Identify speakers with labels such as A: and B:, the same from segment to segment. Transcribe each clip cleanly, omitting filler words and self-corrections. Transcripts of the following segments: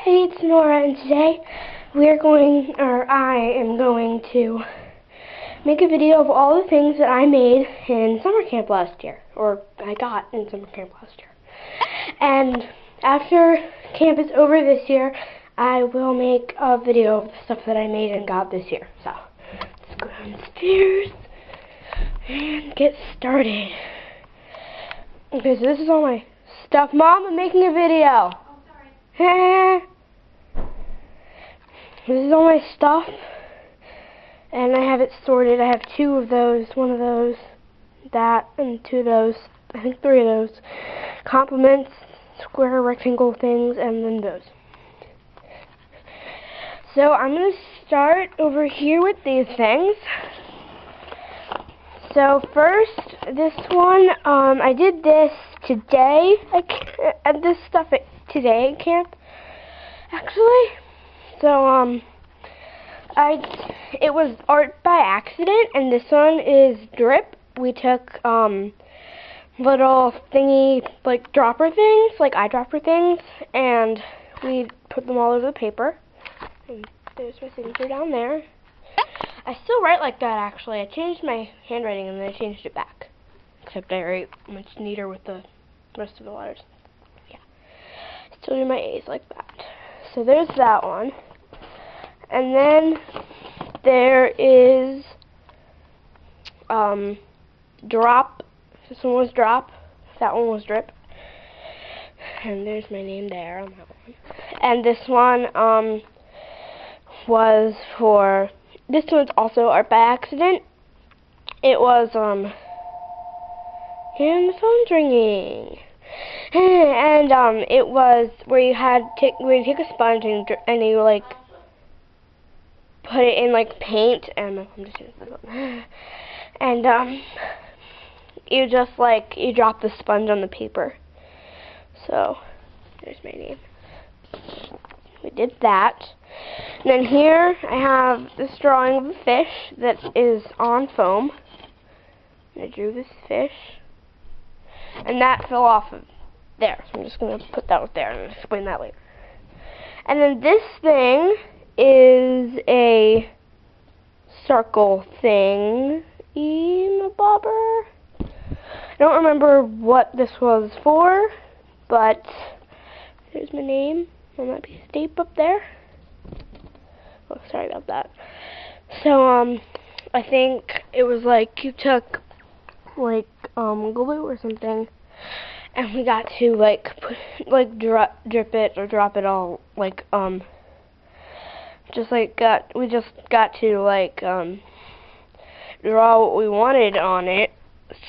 A: Hey, it's Nora, and today I am going to make a video of all the things that I made in summer camp last year, or I got in summer camp last year. And after camp is over this year, I will make a video of the stuff that I made and got this year. So, let's go downstairs and get started. Okay, so this is all my stuff. Mom, I'm making a video.
B: Oh, sorry.
A: This is all my stuff, and I have it sorted. I have two of those, one of those, that, and two of those, I think three of those. Compliments, square, rectangle things, and then those. So I'm going to start over here with these things. So first, this one, I did this today. This stuff today at camp, actually. So, it was art by accident, and this one is drip. We took, little thingy, like, dropper things, like eyedropper things, and we put them all over the paper. And there's my signature down there. I still write like that, actually. I changed my handwriting, and then I changed it back. Except I write much neater with the rest of the letters. Yeah. I still do my A's like that. So there's that one. And then there is drop. This one was drop. That one was drip. And there's my name there on that one. And this one was for, this one's also art by accident. It was and the phone's ringing. And it was where you take a sponge and you like put it in like paint, and my phone just hit the phone. And you just like you drop the sponge on the paper. So there's my name. We did that. And then here I have this drawing of a fish that is on foam. And I drew this fish, and that fell off of there. So I'm just gonna put that up there and explain that later. And then this thing is a circle thing bobber. I don't remember what this was for, but there's my name on that piece of tape up there. Oh, sorry about that. So, I think it was like you took like glue or something, and we got to like drip it or drop it all like we just got to like draw what we wanted on it.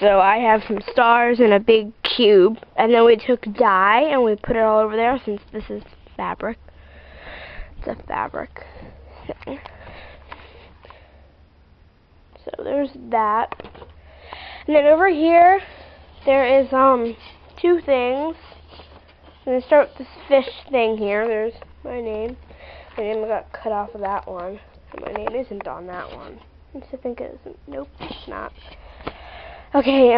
A: So I have some stars and a big cube, and then we took dye and we put it all over there since this is fabric. It's a fabric thing. So there's that. And then over here there is two things. I'm gonna start with this fish thing here. There's my name. My name got cut off of that one. And my name isn't on that one. I used to think it isn't. Nope, it's not. Okay,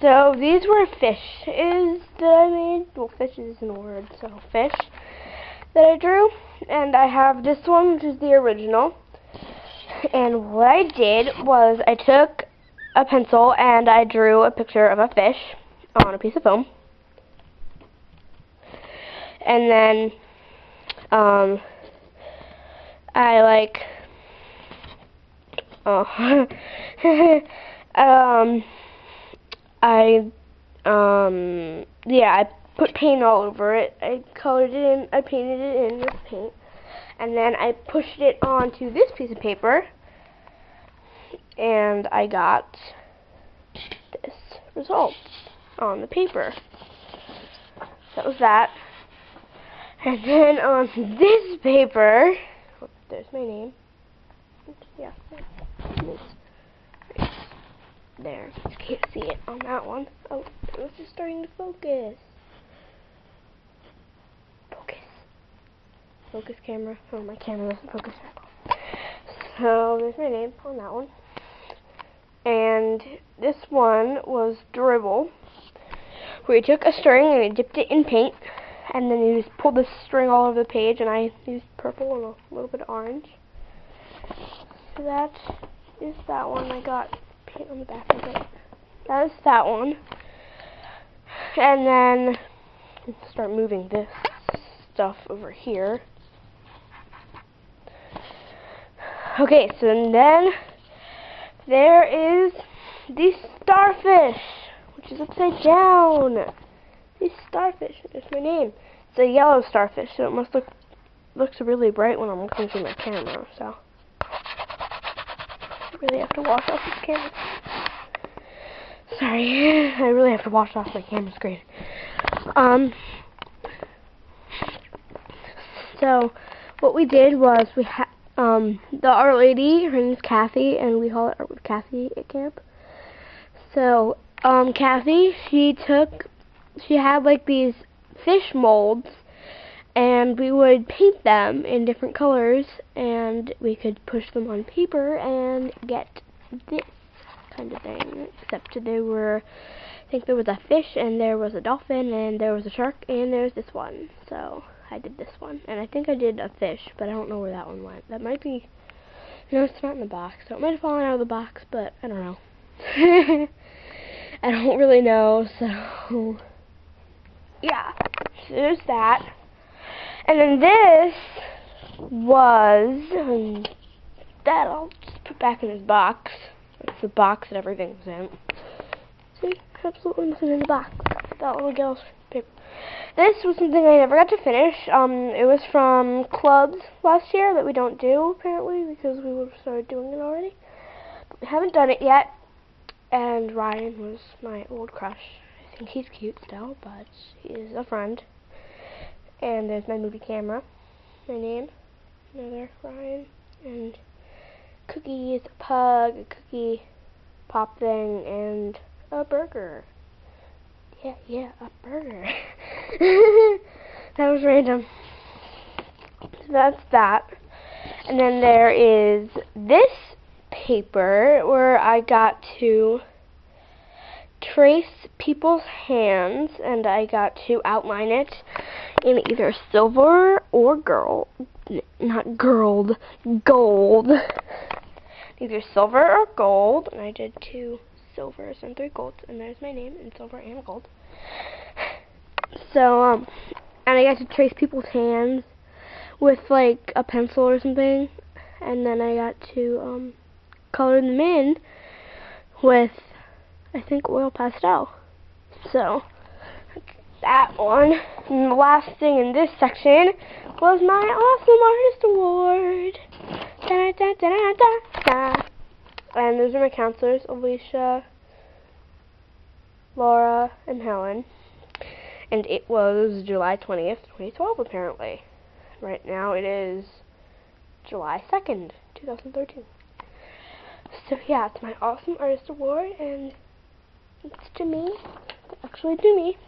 A: so these were fishes that I made. Well, fish isn't a word, so fish that I drew. And I have this one, which is the original. And what I did was I took a pencil and I drew a picture of a fish on a piece of foam. And then I put paint all over it. I colored it in, I painted it in with paint. And then I pushed it onto this piece of paper, and I got this result on the paper. That was that. And then on this paper, oh, there's my name. Yeah, there. You can't see it on that one. Oh, it's just starting to focus. Focus camera. Oh, my camera doesn't focus at all. So there's my name on that one. And this one was Dribble, where you took a string and you dipped it in paint, And then you just pull the string all over the page, and I used purple and a little bit of orange. So that is that one. I got paint on the back of it. That is that one. And then start moving this stuff over here. Okay, so then there is the starfish, which is upside down. The starfish is my name. It's a yellow starfish, so it must looks really bright when I'm looking through my camera. So I really have to wash off this camera. Sorry, I really have to wash off my camera screen. So what we did was we had the Art Lady, her name is Kathy, and we call it Art with Kathy at camp. So Kathy, she had like these fish molds, and we would paint them in different colors, and we could push them on paper and get this kind of thing. Except there were, I think there was a fish, and there was a dolphin, and there was a shark, and there's this one. So I did this one, and I think I did a fish, but I don't know where that one went. That might be, no, it's not in the box, so it might have fallen out of the box, but I don't know. I don't really know, so yeah, so there's that. And then this was, that I'll just put back in this box. It's the box that everything's in. See, absolutely nothing in the box. That little girl's paper. This was something I never got to finish. It was from clubs last year that we don't do, apparently, because we would have started doing it already. But we haven't done it yet. And Ryan was my old crush. I think he's cute still, but he is a friend. And there's my movie camera. My name, another Ryan. And Cookie is a pug, a Cookie Pop thing, and a burger. Yeah, a burger. That was random. So that's that. And then there is this paper where I got to trace people's hands, and I got to outline it in either silver or gold. Either silver or gold, and I did 2 silvers and 3 golds, and there's my name in silver and gold. So, and I got to trace people's hands with like a pencil or something, and then I got to color them in with, I think, oil pastel. So that one. And the last thing in this section was my Awesome Artist Award. Da, da, da, da, da, da. And those are my counselors, Alicia, Laura, and Helen. And it was July 20th, 2012, apparently. Right now it is July 2nd, 2013. So yeah, it's my Awesome Artist Award, and it's to me, actually to me.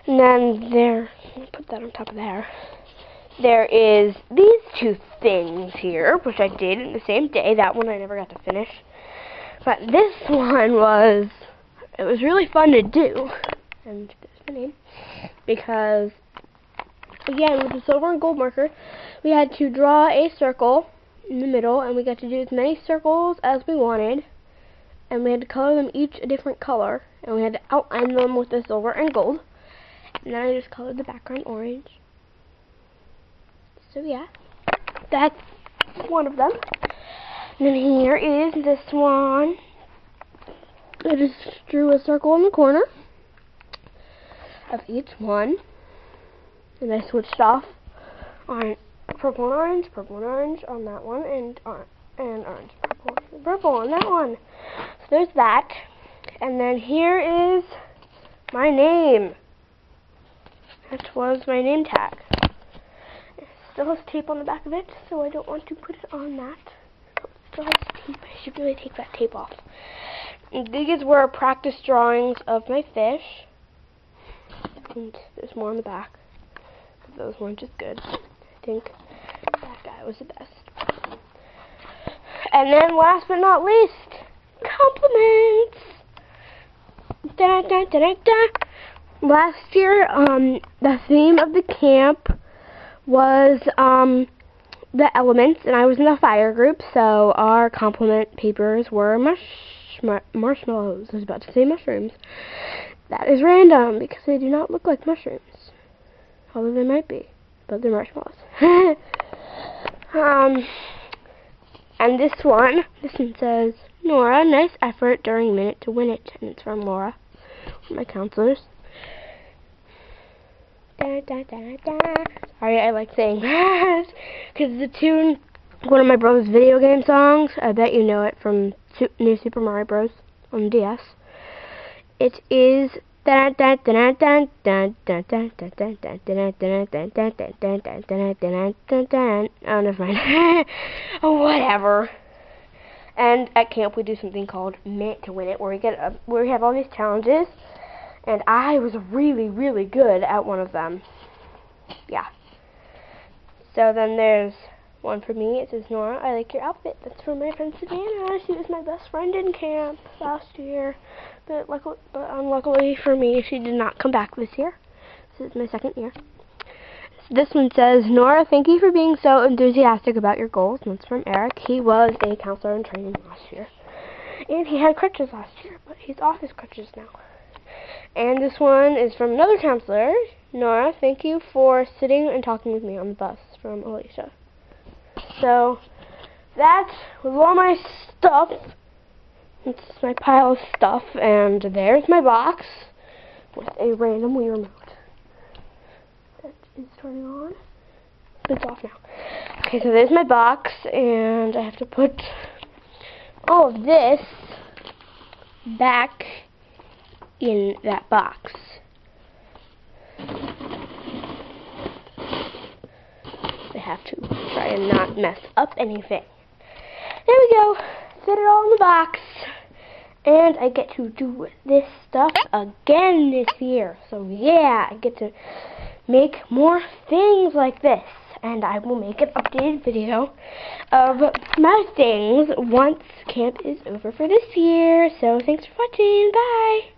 A: And then there, I'll put that on top of there. There is these 2 things here, which I did in the same day. That one I never got to finish. But this one was, it was really fun to do. And there's my name. Because, again, with the silver and gold marker, we had to draw a circle in the middle, and we got to do as many circles as we wanted. And we had to color them each a different color. And we had to outline them with the silver and gold. And then I just colored the background orange. So yeah, that's one of them. And then here is this one. I just drew a circle in the corner of each one. And I switched off on purple and orange on that one, and orange, purple on that one. So there's that. And then here is my name. That was my name tag. It still has tape on the back of it, so I don't want to put it on that. It still has tape. I should really take that tape off. And these were practice drawings of my fish. And there's more on the back. Those weren't as good. I think that guy was the best. And then last but not least, compliments. Da, da, da, da, da. last year, the theme of the camp was the elements, and I was in the fire group, so our compliment papers were marshmallows. I was about to say mushrooms. That is random, because they do not look like mushrooms. Although they might be, but they're marshmallows. And this one says, Nora, nice effort during Minute to Win It. And it's from Laura, one of my counselors. Da, da, da, da. Sorry, I like saying that, because the tune, one of my brother's video game songs, I bet you know it from New Super Mario Bros. On DS. It is oh, never mind. Oh, whatever. And at camp we do something called Minute to Win It, where we have all these challenges, and I was really, really good at one of them. Yeah. So then there's one for me. It says, Nora, I like your outfit. That's from my friend Savannah. She was my best friend in camp last year. But unluckily for me, she did not come back this year. This is my second year. This one says, Nora, thank you for being so enthusiastic about your goals. And that's from Eric. He was a counselor in training last year. And he had crutches last year, but he's off his crutches now. And this one is from another counselor. Nora, thank you for sitting and talking with me on the bus, from Alicia. So, that was all my stuff. It's my pile of stuff, and there's my box with a random Wii remote. That is turning on. It's off now. Okay, so there's my box, and I have to put all of this back in that box. I have to try and not mess up anything. There we go. Fit it all in the box. And I get to do this stuff again this year. So yeah, I get to make more things like this. And I will make an updated video of my things once camp is over for this year. So thanks for watching. Bye.